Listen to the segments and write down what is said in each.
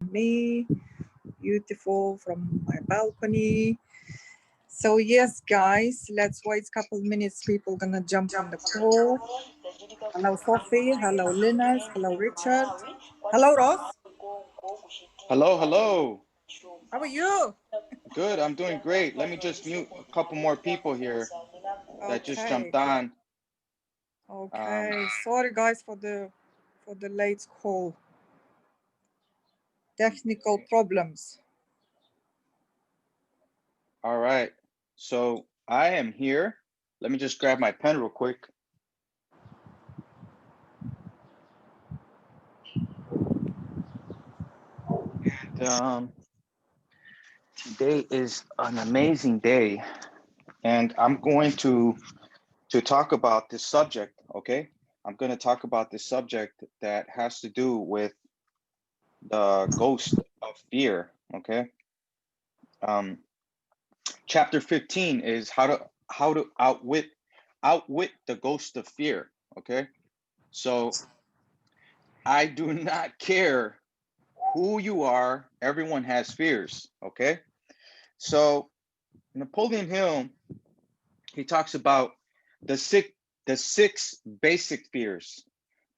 me, beautiful from my balcony. So yes, guys, let's wait a couple minutes. People gonna jump on the call. Hello, Sophie. Hello, Linus. Hello, Richard. Hello, Ross. Hello, hello. How are you? Good, I'm doing great. Let me just mute a couple more people here that just Okay. jumped on. Um, Okay. Sorry, guys, for the late call. Technical problems. all right. So I am here. Let me just grab my pen real quick. And today is an amazing day, and I'm going to talk about this subject. Okay, I'm going to talk about this subject that has to do with the ghost of fear. Okay. Um, Chapter 15 is how to outwit the ghost of fear. Okay, so I do not care who you are, everyone has fears. Okay, so Napoleon Hill, he talks about the six basic fears: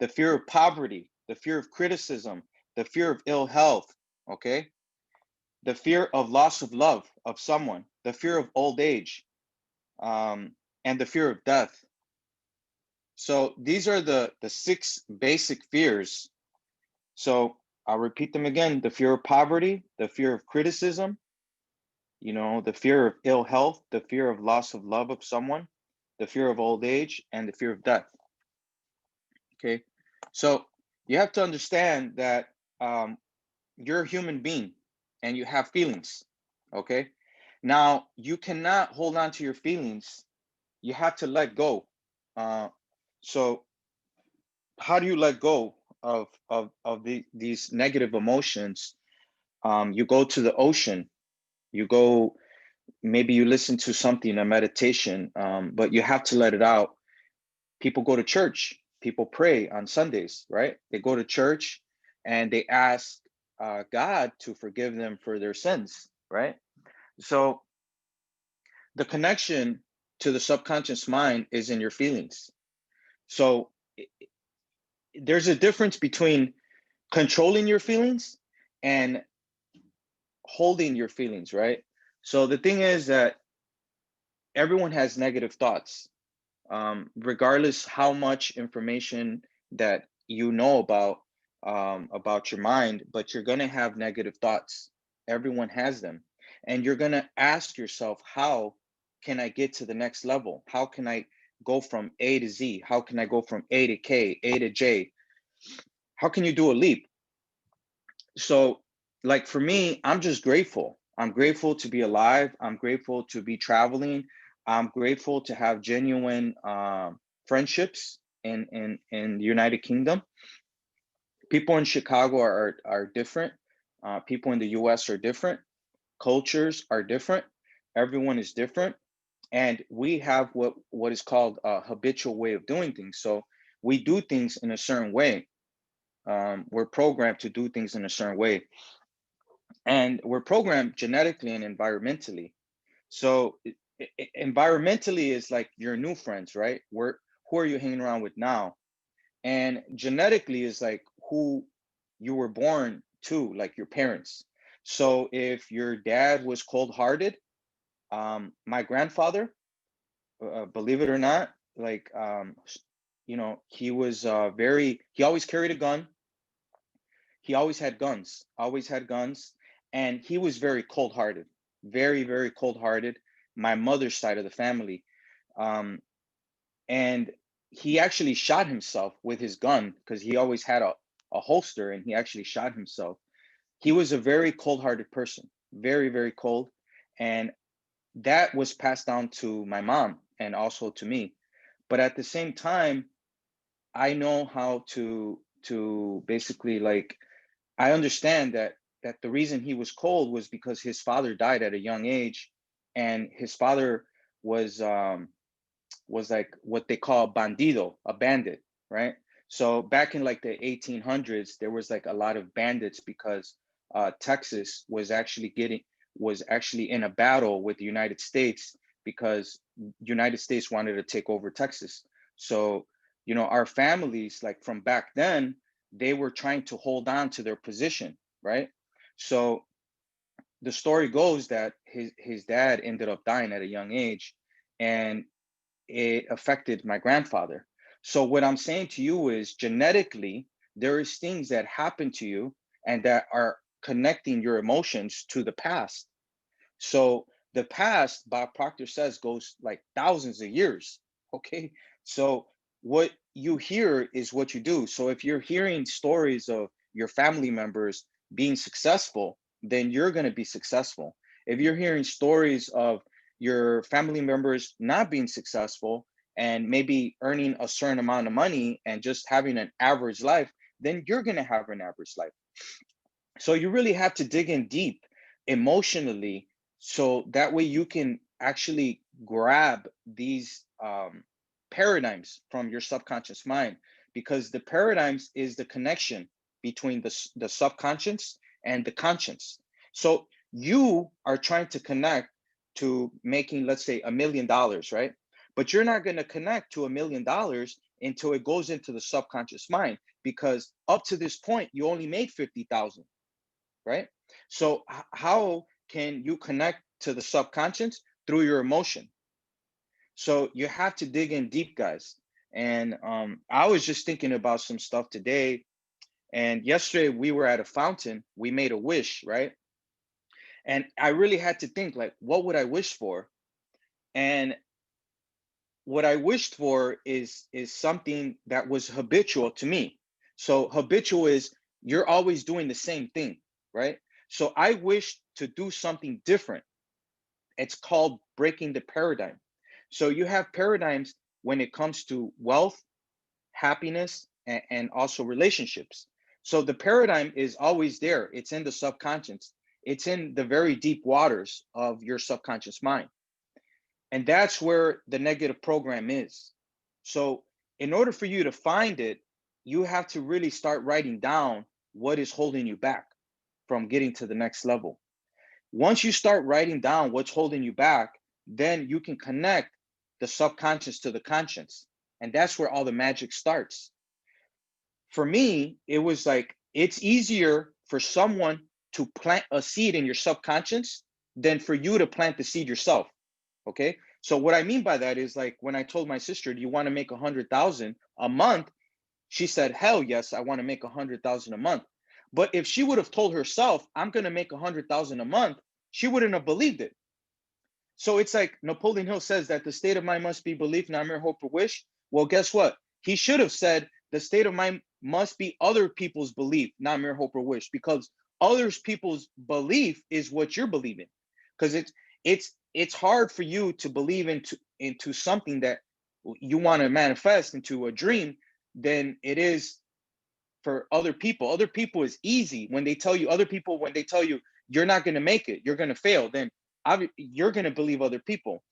the fear of poverty, the fear of criticism, the fear of ill health. Okay, the fear of loss of love of someone, the fear of old age, and the fear of death. So these are the six basic fears. So I'll repeat them again: the fear of poverty, the fear of criticism, the fear of ill health, the fear of loss of love of someone, the fear of old age, and the fear of death. Okay, so you have to understand that you're a human being and you have feelings. Okay, now you cannot hold on to your feelings. You have to let go. So how do you let go of these negative emotions? You go to the ocean. You go, maybe you listen to something, a meditation, but you have to let it out. People go to church. People pray on Sundays, right? They go to church and they ask God to forgive them for their sins, right? So the connection to the subconscious mind is in your feelings. So there's a difference between controlling your feelings and holding your feelings, right? So the thing is that everyone has negative thoughts, regardless how much information that you know about your mind, but you're gonna have negative thoughts. Everyone has them, and you're gonna ask yourself, how can I get to the next level? How can I go from A to Z? How can I go from A to K, A to J? How can you do a leap? So, like for me, I'm just grateful. I'm grateful to be alive. I'm grateful to be traveling. I'm grateful to have genuine friendships in the United Kingdom. People in Chicago are different. People in the US are different. Cultures are different. Everyone is different, and we have what is called a habitual way of doing things. So we do things in a certain way. We're programmed to do things in a certain way, and we're programmed genetically and environmentally. So environmentally is like your new friends, right? Who are you hanging around with now? And genetically is like who you were born to, like your parents. So if your dad was cold-hearted, my grandfather, believe it or not, like he was he always carried a gun. He always had guns, and he was very cold-hearted, very, very cold-hearted. My mother's side of the family, um, and he actually shot himself with his gun because he always had a holster, and he actually shot himself. He was a very cold-hearted person, very, very cold, and that was passed down to my mom and also to me. But at the same time, I know how to basically, like, I understand that the reason he was cold was because his father died at a young age, and his father was like what they call bandido, a bandit, right? So back in like the 1800s, there was like a lot of bandits because Texas was actually in a battle with the United States because United States wanted to take over Texas. So, our families, like from back then, they were trying to hold on to their position, right? So the story goes that his dad ended up dying at a young age, and it affected my grandfather. So what I'm saying to you is, genetically, there is things that happen to you and that are connecting your emotions to the past. So the past, Bob Proctor says, goes like thousands of years. Okay. So what you hear is what you do. So if you're hearing stories of your family members being successful, then you're going to be successful. If you're hearing stories of your family members not being successful and maybe earning a certain amount of money and just having an average life, then you're going to have an average life. So you really have to dig in deep emotionally, so that way you can actually grab these paradigms from your subconscious mind, because the paradigms is the connection between the subconscious and the conscience. So you are trying to connect to making, let's say, $1 million, right? But you're not going to connect to $1 million until it goes into the subconscious mind, because up to this point you only made 50,000, right? So how can you connect to the subconscious? Through your emotion. So you have to dig in deep, guys. And I was just thinking about some stuff today. And yesterday we were at a fountain. We made a wish, right? And I really had to think, like, what would I wish for? And what I wished for is something that was habitual to me. So habitual is you're always doing the same thing, right? So I wish to do something different. It's called breaking the paradigm. So you have paradigms when it comes to wealth, happiness, and also relationships. So the paradigm is always there. It's in the subconscious. It's in the very deep waters of your subconscious mind. And that's where the negative program is. So, in order for you to find it, you have to really start writing down what is holding you back from getting to the next level. Once you start writing down what's holding you back, then you can connect the subconscious to the conscious. And that's where all the magic starts. For me, it was like it's easier for someone to plant a seed in your subconscious than for you to plant the seed yourself. Okay. So what I mean by that is, like, when I told my sister, do you want to make 100,000 a month? She said, hell yes, I want to make 100,000 a month. But if she would have told herself, I'm going to make 100,000 a month, she wouldn't have believed it. So it's like Napoleon Hill says that the state of mind must be belief, not mere hope or wish. Well, guess what? He should have said the state of mind must be other people's belief, not mere hope or wish, because others people's belief is what you're believing. Because it's hard for you to believe into something that you want to manifest into a dream than it is for other people. Other people is easy. When they tell you, other people, when they tell you you're not going to make it, you're going to fail, then you're going to believe other people.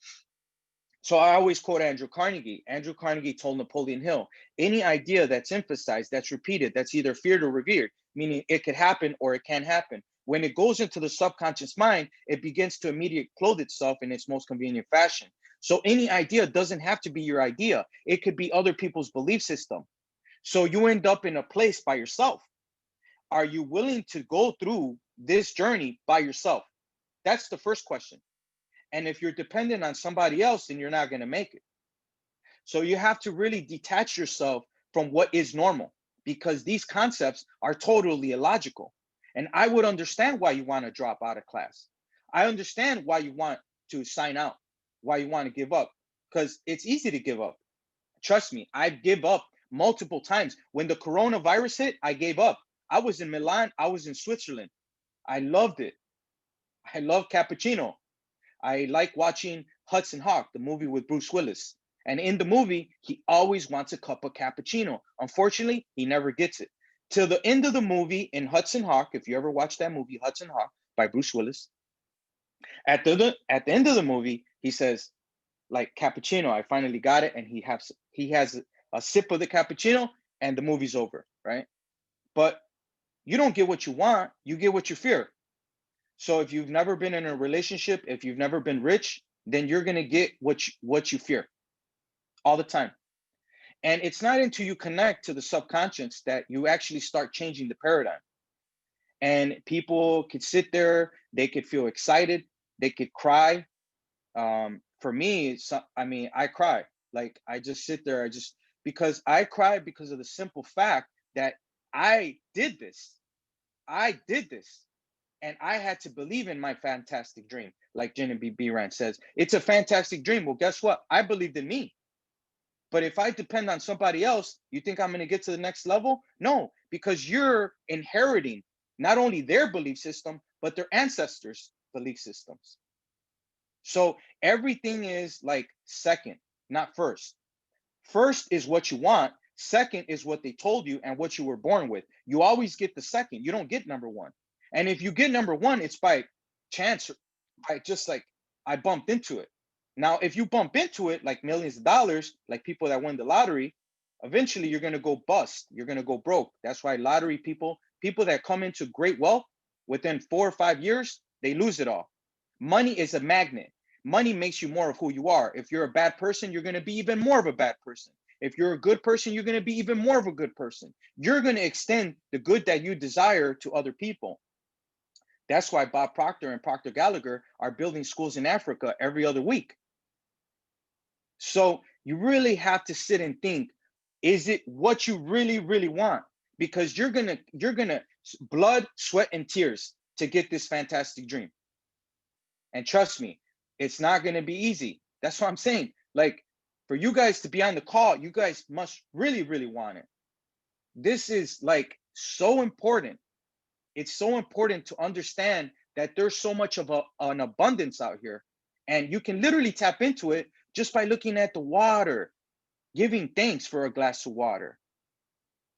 So I always quote Andrew Carnegie. Andrew Carnegie told Napoleon Hill, any idea that's emphasized, that's repeated, that's either feared or revered, meaning it could happen or it can happen. When it goes into the subconscious mind, it begins to immediately clothe itself in its most convenient fashion. So any idea doesn't have to be your idea. It could be other people's belief system. So you end up in a place by yourself. Are you willing to go through this journey by yourself? That's the first question. And if you're dependent on somebody else, then you're not going to make it. So you have to really detach yourself from what is normal, because these concepts are totally illogical. And I would understand why you want to drop out of class. I understand why you want to sign out, why you want to give up, because it's easy to give up. Trust me, I give up multiple times. When the coronavirus hit, I gave up. I was in Milan, I was in Switzerland. I loved it. I love cappuccino. I like watching Hudson Hawk, the movie with Bruce Willis. And in the movie, he always wants a cup of cappuccino. Unfortunately, he never gets it. Till the end of the movie in Hudson Hawk, if you ever watched that movie, Hudson Hawk by Bruce Willis, at the end of the movie, he says, like, cappuccino, I finally got it. And he has a sip of the cappuccino and the movie's over, right? But You don't get what you want, you get what you fear. So if you've never been in a relationship, if you've never been rich, then you're going to get what you fear all the time. And it's not until you connect to the subconscious that you actually start changing the paradigm. And people could sit there, they could feel excited, they could cry. For me, I mean, I cry. Like, I just sit there, because I cry because of the simple fact that I did this. I did this. And I had to believe in my fantastic dream. Like Genevieve B. Rand says, it's a fantastic dream. Well, guess what? I believed in me. But if I depend on somebody else, you think I'm going to get to the next level? No, because you're inheriting not only their belief system, but their ancestors' belief systems. So everything is like second, not first. First is what you want. Second is what they told you and what you were born with. You always get the second. You don't get number one. And if you get number one, it's by chance, by just like I bumped into it. Now, if you bump into it like millions of dollars, like people that win the lottery, eventually you're going to go bust. You're going to go broke. That's why lottery people that come into great wealth within 4 or 5 years, they lose it all. Money is a magnet. Money makes you more of who you are. If you're a bad person, you're going to be even more of a bad person. If you're a good person, you're going to be even more of a good person. You're going to extend the good that you desire to other people. That's why Bob Proctor and Proctor Gallagher are building schools in Africa every other week. So you really have to sit and think, is it what you really, really want? Because you're gonna blood, sweat, and tears to get this fantastic dream. And trust me, it's not gonna be easy. That's what I'm saying. Like, for you guys to be on the call, you guys must really, really want it. This is like so important. It's so important to understand that there's so much of an abundance out here. And you can literally tap into it just by looking at the water, giving thanks for a glass of water.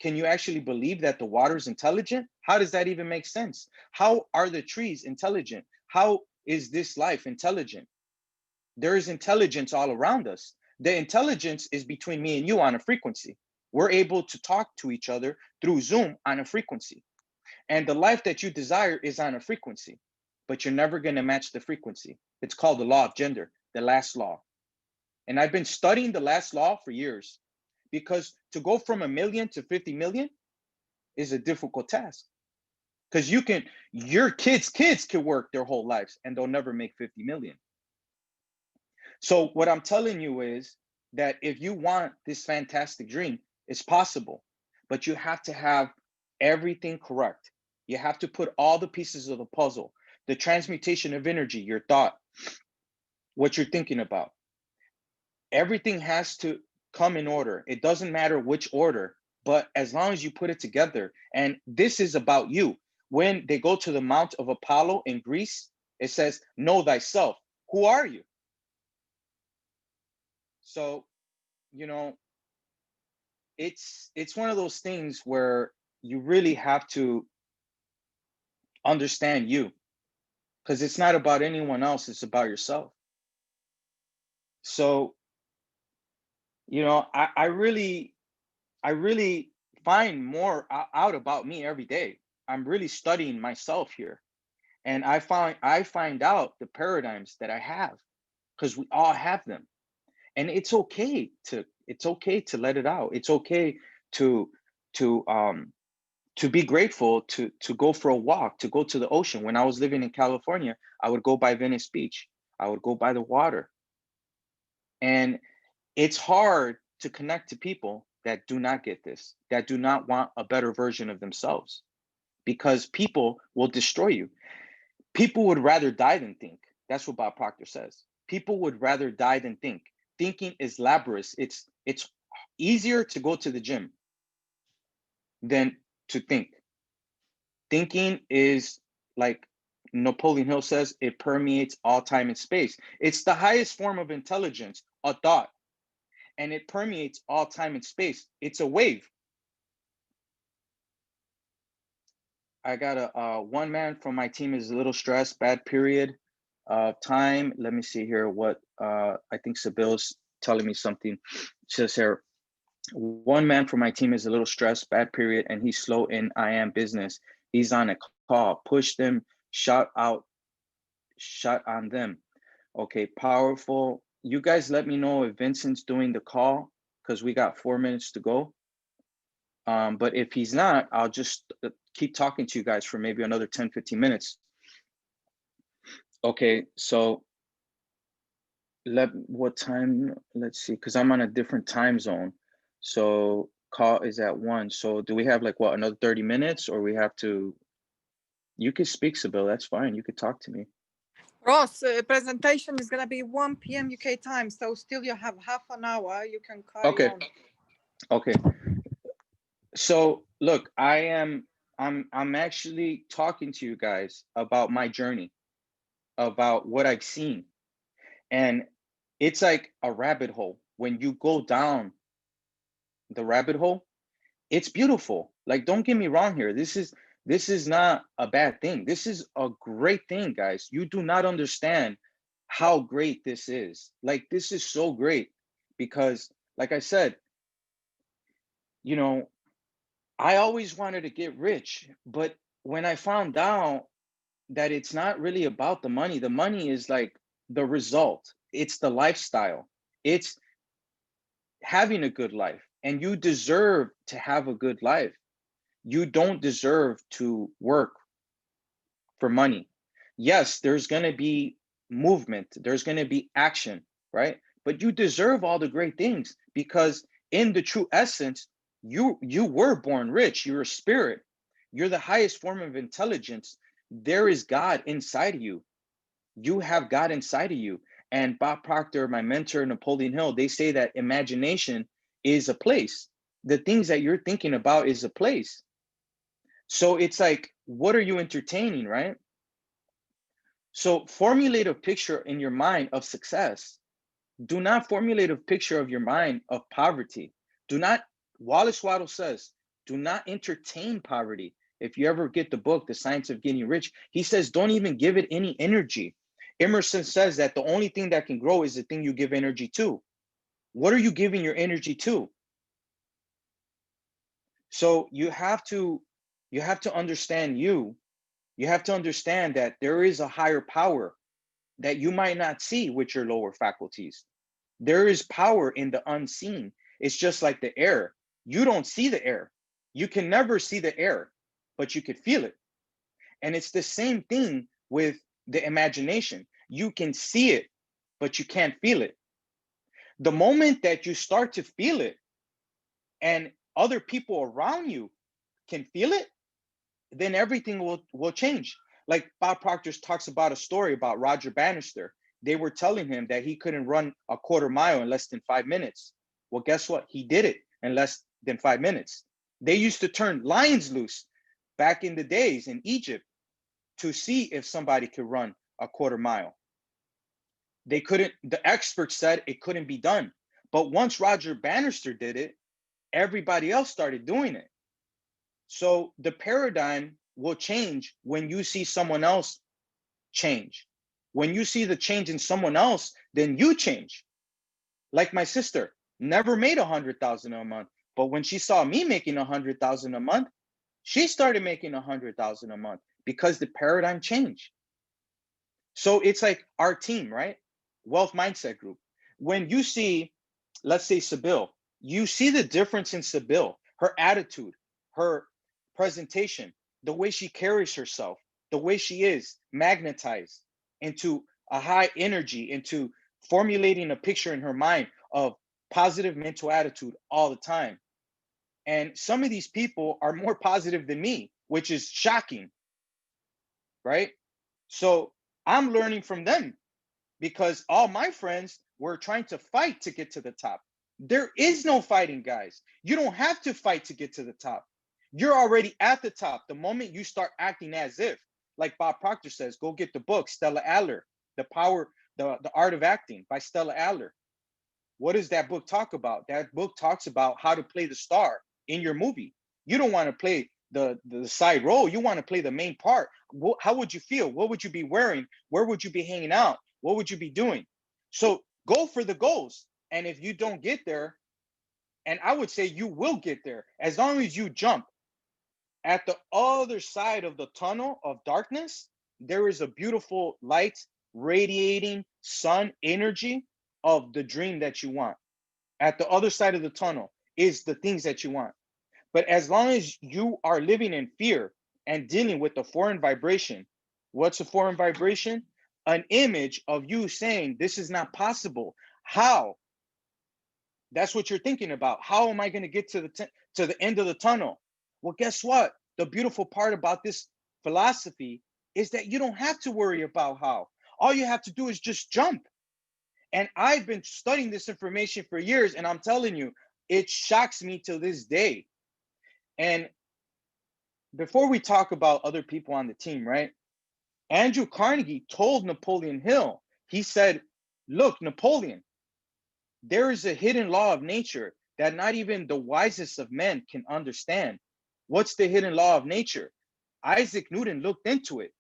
Can you actually believe that the water is intelligent? How does that even make sense? How are the trees intelligent? How is this life intelligent? There is intelligence all around us. The intelligence is between me and you on a frequency. We're able to talk to each other through Zoom on a frequency. And the life that you desire is on a frequency, but you're never going to match the frequency. It's called the law of gender, the last law. And I've been studying the last law for years, because to go from 1 million to 50 million is a difficult task. Because your kids can work their whole lives and they'll never make 50 million. So what I'm telling you is that if you want this fantastic dream, it's possible, but you have to have everything correct. You have to put all the pieces of the puzzle, the transmutation of energy, your thought, what you're thinking about. Everything has to come in order. It doesn't matter which order, but as long as you put it together. And this is about you. When they go to the Mount of Apollo in Greece, it says, know thyself. Who are you? So, you know, it's one of those things where you really have to understand you, because it's not about anyone else, it's about yourself. So, you know, I really find more out about me every day. I'm really studying myself here, and I find out the paradigms that I have, because we all have them. And it's okay to let it out. It's okay to to um to be grateful, to go for a walk, to go to the ocean. When I was living in California, I would go by Venice Beach. I would go by the water. And it's hard to connect to people that do not get this, that do not want a better version of themselves, because people will destroy you. People would rather die than think. That's what Bob Proctor says. People would rather die than think. Thinking is laborious. It's easier to go to the gym than to think. Thinking is, like Napoleon Hill says, it permeates all time and space. It's the highest form of intelligence, a thought, and it permeates all time and space. It's a wave. I got a one man from my team is a little stressed, bad period of time. Let me see here what I think Sabil's telling me something. It says here, one man from my team is a little stressed, bad period, and he's slow in I am business. He's on a call. Push them, shout out, shut on them. Okay, powerful. You guys let me know if Vincent's doing the call because we got 4 minutes to go. But if he's not, I'll just keep talking to you guys for maybe another 10, 15 minutes. Okay, so what time? Let's see, because I'm on a different time zone. So call is at 1. So do we have like what, another 30 minutes, or we have to? You could speak, Sybil. That's fine. You could talk to me. Ross, presentation is gonna be 1 p.m. UK time, so still you have half an hour. You can carry on. Okay. So look, I'm actually talking to you guys about my journey, about what I've seen. And it's like a rabbit hole. When you go down the rabbit hole, it's beautiful. Like, don't get me wrong here. This is not a bad thing. This is a great thing, guys. You do not understand how great this is. Like, this is so great because, like I said, you know, I always wanted to get rich, but when I found out that it's not really about the money is like the result. It's the lifestyle. It's having a good life, and you deserve to have a good life. You don't deserve to work for money. Yes, there's going to be movement, there's going to be action, right? But you deserve all the great things because in the true essence, you were born rich. You're a spirit. You're the highest form of intelligence. There is God inside of you. You have God inside of you. And Bob Proctor, my mentor, Napoleon Hill, they say that imagination is a place. The things that you're thinking about is a place. So it's like, what are you entertaining, right? So formulate a picture in your mind of success. Do not formulate a picture of your mind of poverty. Do not, Wallace Waddle says, do not entertain poverty. If you ever get the book, The Science of Getting Rich, he says, don't even give it any energy. Emerson says that the only thing that can grow is the thing you give energy to. What are you giving your energy to? So you have to understand you have to understand that there is a higher power that you might not see with your lower faculties. There is power in the unseen. It's just like the air. You don't see the air. You can never see the air, but you could feel it. And it's the same thing with the imagination. You can see it, but you can't feel it. The moment that you start to feel it and other people around you can feel it, then everything will change. Like Bob Proctor talks about a story about Roger Bannister. They were telling him that he couldn't run a quarter mile in less than 5 minutes. Well, guess what? He did it in less than 5 minutes. They used to turn lions loose back in the days in Egypt to see if somebody could run a quarter mile. They couldn't, the experts said it couldn't be done. But once Roger Bannister did it, everybody else started doing it. So the paradigm will change when you see someone else change. When you see the change in someone else, then you change. Like my sister, never made 100,000 a month, but when she saw me making 100,000 a month, she started making 100,000 a month because the paradigm changed. So it's like our team, right? Wealth Mindset Group. When you see, let's say Sybil, you see the difference in Sybil, her attitude, her presentation, the way she carries herself, the way she is magnetized into a high energy, into formulating a picture in her mind of positive mental attitude all the time. And some of these people are more positive than me, which is shocking, right? So I'm learning from them because all my friends were trying to fight to get to the top. There is no fighting, guys. You don't have to fight to get to the top. You're already at the top the moment you start acting as if. Like Bob Proctor says, go get the book, Stella Adler, the Art of Acting by Stella Adler. What does that book talk about? That book talks about how to play the star in your movie. You don't want to play the side role. You want to play the main part. How would you feel? What would you be wearing? Where would you be hanging out? What would you be doing? So go for the goals. And if you don't get there, and I would say you will get there as long as you jump. At the other side of the tunnel of darkness, there is a beautiful light radiating sun energy of the dream that you want. At the other side of the tunnel is the things that you want. But as long as you are living in fear and dealing with the foreign vibration, what's a foreign vibration? An image of you saying, this is not possible. How? That's what you're thinking about. How am I going to get to the end of the tunnel? Well, guess what? The beautiful part about this philosophy is that you don't have to worry about how. All you have to do is just jump. And I've been studying this information for years, and I'm telling you, it shocks me to this day. And before we talk about other people on the team, right? Andrew Carnegie told Napoleon Hill, he said, look, Napoleon, there is a hidden law of nature that not even the wisest of men can understand. What's the hidden law of nature? Isaac Newton looked into it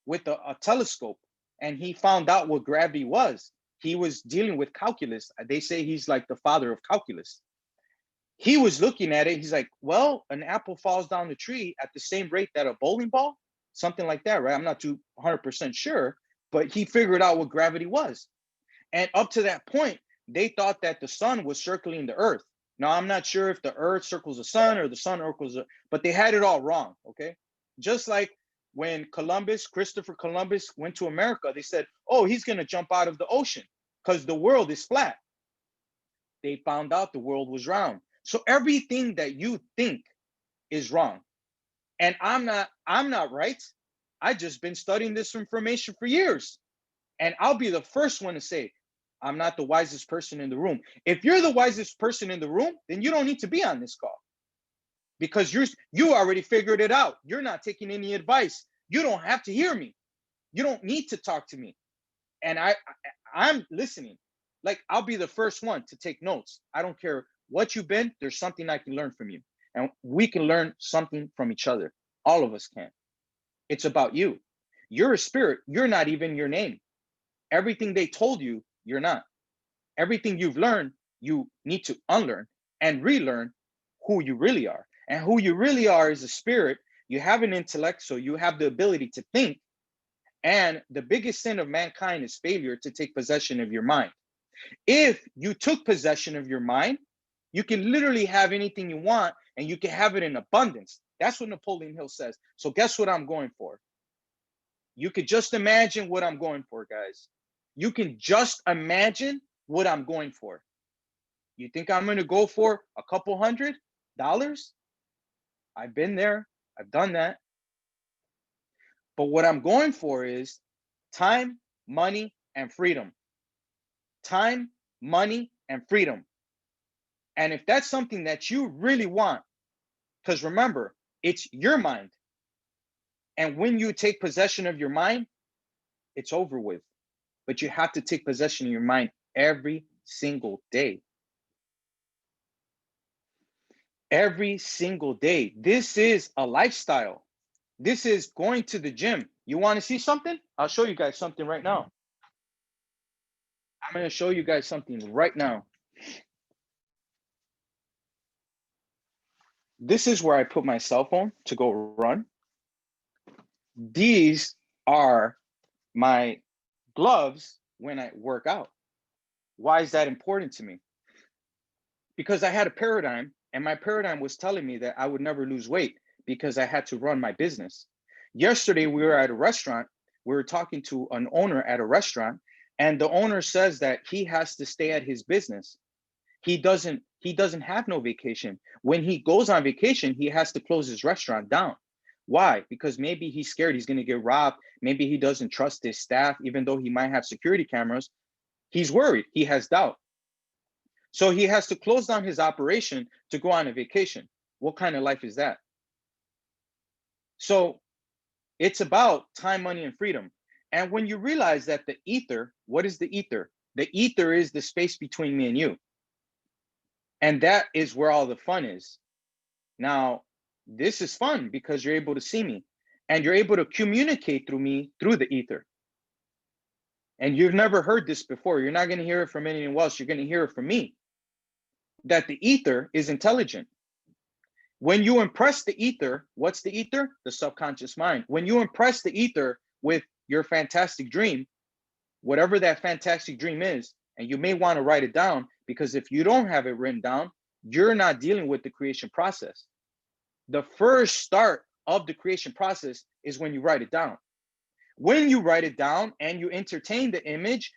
with a telescope, and he found out what gravity was. He was dealing with calculus. They say he's like the father of calculus. He was looking at it. He's like, well, an apple falls down the tree at the same rate that a bowling ball, something like that, right? I'm not too 100% sure, but he figured out what gravity was. And up to that point, they thought that the sun was circling the earth. Now, I'm not sure if the earth circles the sun or the sun circles, but they had it all wrong, okay? Just like when Christopher Columbus went to America, they said, oh, he's going to jump out of the ocean because the world is flat. They found out the world was round. So everything that you think is wrong. And I'm not right. I just been studying this information for years. And I'll be the first one to say, I'm not the wisest person in the room. If you're the wisest person in the room, then you don't need to be on this call because you already figured it out. You're not taking any advice. You don't have to hear me. You don't need to talk to me. And I'm listening. Like, I'll be the first one to take notes. I don't care what you've been. There's something I can learn from you. And we can learn something from each other. All of us can. It's about you. You're a spirit. You're not even your name. Everything they told you, you're not. Everything you've learned, you need to unlearn and relearn who you really are. And who you really are is a spirit. You have an intellect, so you have the ability to think. And the biggest sin of mankind is failure to take possession of your mind. If you took possession of your mind, you can literally have anything you want and you can have it in abundance. That's what Napoleon Hill says. So guess what I'm going for? You could just imagine what I'm going for, guys. You can just imagine what I'm going for. You think I'm going to go for a couple $100? I've been there. I've done that. But what I'm going for is time, money, and freedom. Time, money, and freedom. And if that's something that you really want, because remember, it's your mind. And when you take possession of your mind, it's over with. But you have to take possession of your mind every single day. Every single day. This is a lifestyle. This is going to the gym. You want to see something? I'll show you guys something right now. I'm going to show you guys something right now. This is where I put my cell phone to go run. These are my gloves when I work out. Why is that important to me? Because I had a paradigm, and my paradigm was telling me that I would never lose weight because I had to run my business. Yesterday, we were at a restaurant. We were talking to an owner at a restaurant, and the owner says that he has to stay at his business. He doesn't have no vacation. When he goes on vacation, he has to close his restaurant down. Why? Because maybe he's scared he's going to get robbed. Maybe he doesn't trust his staff, even though he might have security cameras. He's worried. He has doubt. So he has to close down his operation to go on a vacation. What kind of life is that? So it's about time, money, and freedom. And when you realize that the ether, what is the ether? The ether is the space between me and you. And that is where all the fun is. Now, this is fun because you're able to see me and you're able to communicate through me through the ether. And you've never heard this before. You're not going to hear it from anyone else. You're going to hear it from me. That the ether is intelligent. When you impress the ether, what's the ether? The subconscious mind. When you impress the ether with your fantastic dream, whatever that fantastic dream is, and you may want to write it down, because if you don't have it written down, you're not dealing with the creation process. The first start of the creation process is when you write it down. When you write it down and you entertain the image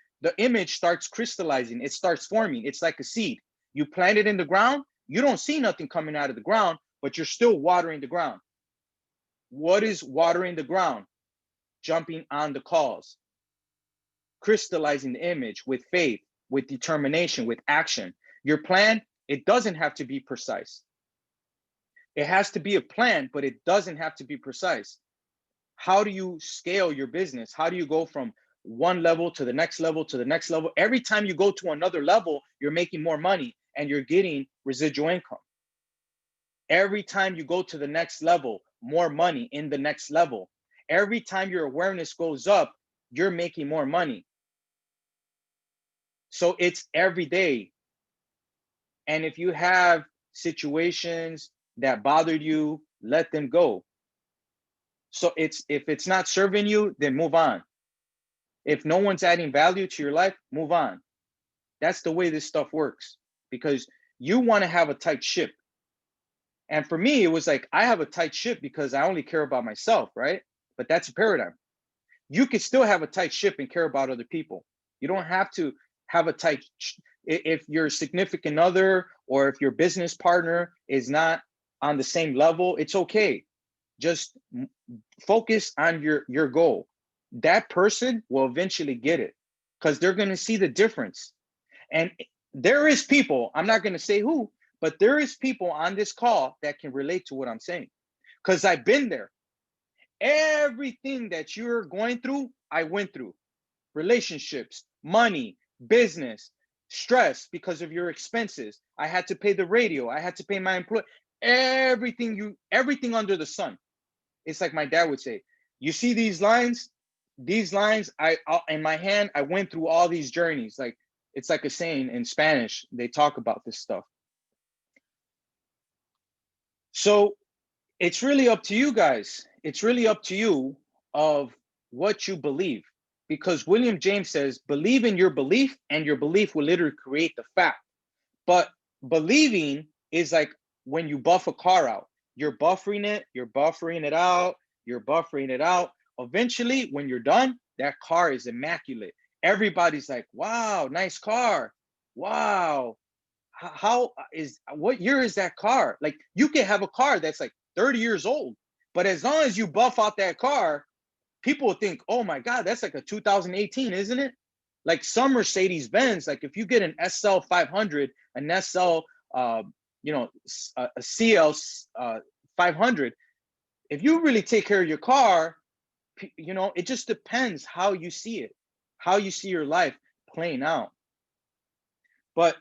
starts crystallizing. It starts forming. It's like a seed. You plant it in the ground. You don't see nothing coming out of the ground, but you're still watering the ground. What is watering the ground? Jumping on the cause, crystallizing the image with faith, with determination, with action. Your plan, it doesn't have to be precise. It has to be a plan, but it doesn't have to be precise. How do you scale your business? How do you go from one level to the next level to the next level? Every time you go to another level, you're making more money and you're getting residual income. Every time you go to the next level, more money in the next level. Every time your awareness goes up, you're making more money. So it's every day. And if you have situations that bothered you, let them go. So if it's not serving you, then move on. If no one's adding value to your life, move on. That's the way this stuff works, because you want to have a tight ship. And for me, it was like, I have a tight ship because I only care about myself, right? But that's a paradigm. You can still have a tight ship and care about other people. You don't have to have a tight, if your significant other or if your business partner is not on the same level, it's okay. Just focus on your goal. That person will eventually get it because they're going to see the difference. And there is people, I'm not going to say who, but there is people on this call that can relate to what I'm saying, because I've been there. Everything that you're going through, I went through. Relationships, money, business, stress because of your expenses. I had to pay the radio. I had to pay my employee. Everything under the sun. It's like my dad would say, you see these lines, I in my hand, I went through all these journeys. Like, it's like a saying in Spanish, they talk about this stuff. So it's really up to you guys. It's really up to you of what you believe, because William James says, believe in your belief and your belief will literally create the fact. But believing is like when you buff a car out, you're buffering it out, you're buffering it out. Eventually, when you're done, that car is immaculate. Everybody's like, wow, nice car. Wow. What year is that car? Like, you can have a car that's like 30 years old, but as long as you buff out that car, people think, oh my God, that's like a 2018, isn't it? Like some Mercedes Benz, like if you get an SL 500, an SL, a CL 500, if you really take care of your car, it just depends how you see it, how you see your life playing out. But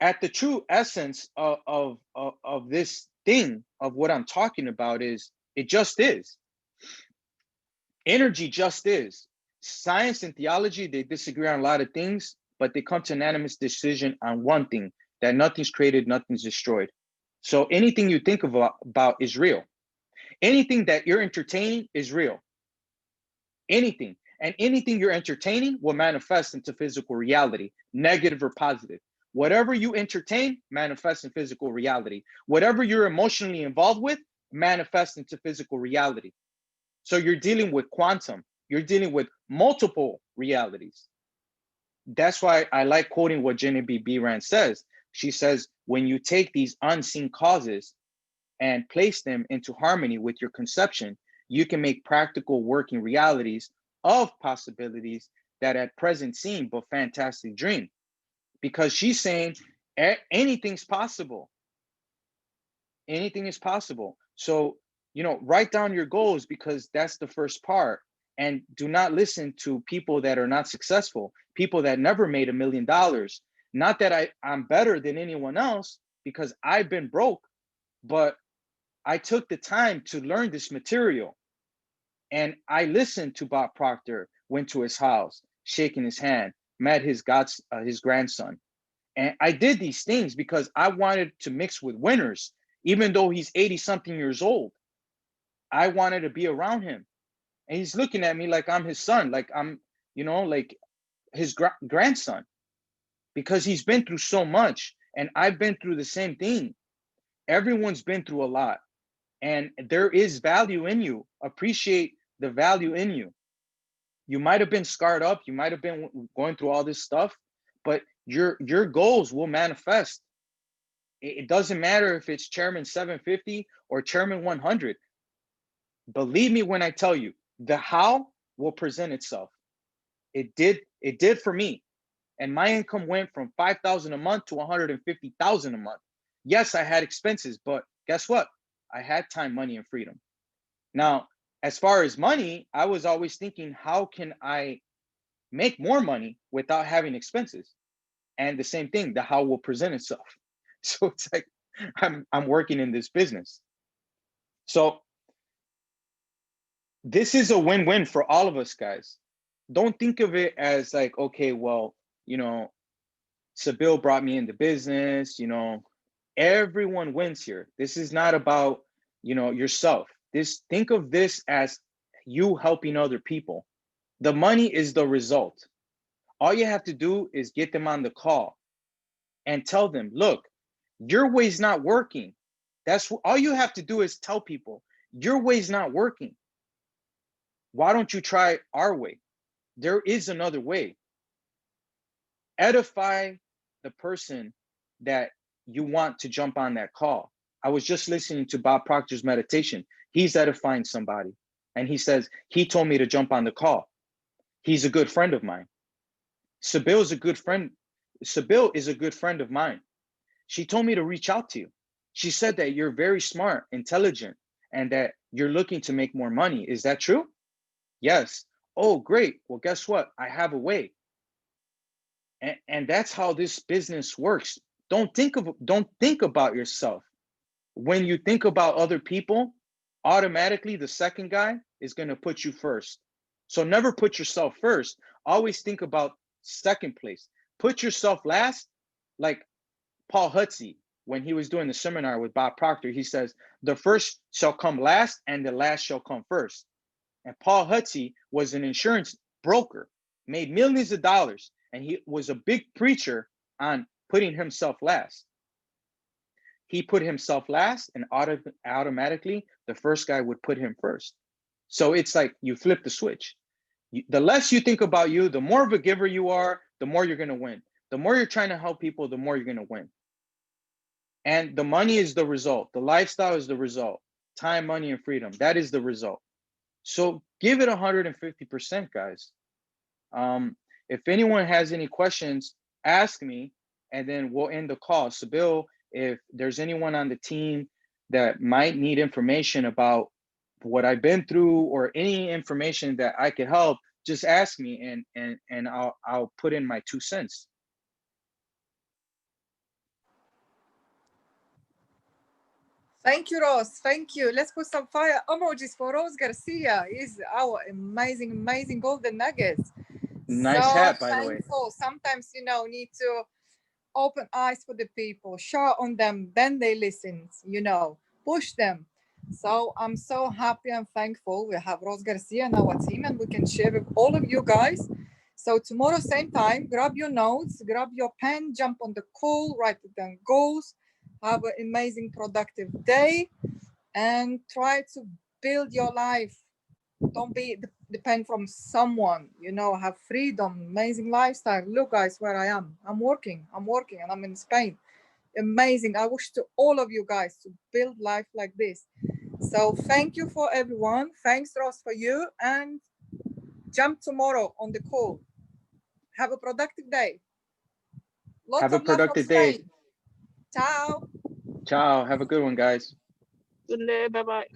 at the true essence of this thing, of what I'm talking about, is it just is. Energy just is. Science and theology, they disagree on a lot of things, but they come to an unanimous decision on one thing, that nothing's created, nothing's destroyed. So anything you think about is real. Anything that you're entertaining is real. Anything. And anything you're entertaining will manifest into physical reality, negative or positive. Whatever you entertain manifests in physical reality. Whatever you're emotionally involved with manifests into physical reality. So you're dealing with quantum. You're dealing with multiple realities. That's why I like quoting what Genevieve B. Rand says. She says, when you take these unseen causes and place them into harmony with your conception, you can make practical working realities of possibilities that at present seem but fantastic dream. Because she's saying anything's possible. Anything is possible. So, write down your goals, because that's the first part. And do not listen to people that are not successful, people that never made $1 million. Not that I'm better than anyone else, because I've been broke, but I took the time to learn this material. And I listened to Bob Proctor, went to his house, shaking his hand, met his grandson. And I did these things because I wanted to mix with winners. Even though he's 80 something years old, I wanted to be around him. And he's looking at me like I'm his son, like I'm, you know, like his grandson, because he's been through so much and I've been through the same thing. Everyone's been through a lot, and there is value in you. Appreciate the value in you. You might have been scarred up, you might have been going through all this stuff, but your goals will manifest. It doesn't matter if it's chairman 750 or chairman 100. Believe me when I tell you, the how will present itself. It did for me. And my income went from 5,000 a month to 150,000 a month. Yes, I had expenses, but guess what? I had time, money, and freedom. Now, as far as money, I was always thinking, how can I make more money without having expenses? And the same thing, the how will present itself. So it's like I'm working in this business. So this is a win-win for all of us, guys. Don't think of it as like, okay, well, you know, Sabil brought me into business, you know, everyone wins here. This is not about, you know, yourself. Think of this as you helping other people. The money is the result. All you have to do is get them on the call and tell them, look, your way's not working. That's all you have to do is tell people your way's not working. Why don't you try our way? There is another way. Edify the person that you want to jump on that call. I was just listening to Bob Proctor's meditation. He's edifying somebody. And he says, he told me to jump on the call. He's a good friend of mine. Sabil is a good friend. Sabil is a good friend of mine. She told me to reach out to you. She said that you're very smart, intelligent, and that you're looking to make more money. Is that true? Yes. Oh, great. Well, guess what? I have a way. And that's how this business works. Don't think about yourself. When you think about other people, automatically the second guy is going to put you first. So never put yourself first. Always think about second place. Put yourself last. Like Paul Hutsey, when he was doing the seminar with Bob Proctor, he says, the first shall come last and the last shall come first. And Paul Hutsey was an insurance broker, made millions of dollars, and he was a big preacher on putting himself last. He put himself last, and automatically the first guy would put him first. So it's like you flip the switch. The less you think about you, the more of a giver you are, the more you're going to win. The more you're trying to help people, the more you're going to win. And the money is the result. The lifestyle is the result. Time, money, and freedom. That is the result. So give it 150%, guys. If anyone has any questions, ask me, and then we'll end the call. Sabil, if there's anyone on the team that might need information about what I've been through or any information that I could help, just ask me, and I'll put in my 2 cents. Thank you, Ross. Thank you. Let's put some fire emojis for Rose Garcia. He's our amazing golden nuggets. Nice So hat, by the way. thankful. Sometimes, you know, need to open eyes for the people, shout on them, then they listen, you know, push them. So I'm so happy and thankful we have Rose Garcia on our team and we can share with all of you guys. So tomorrow, same time, grab your notes, grab your pen, jump on the call, write down goals, have an amazing, productive day, and try to build your life. Don't be depend from someone, you know, have freedom, amazing lifestyle. Look, guys, where I am. I'm working, and I'm in Spain. Amazing. I wish to all of you guys to build life like this. So thank you for everyone. Thanks, Ross, for you. And jump tomorrow on the call. Have a productive day. Lots Have a of love from productive day. Spain. Ciao. Ciao. Have a good one, guys. Good day. Bye bye.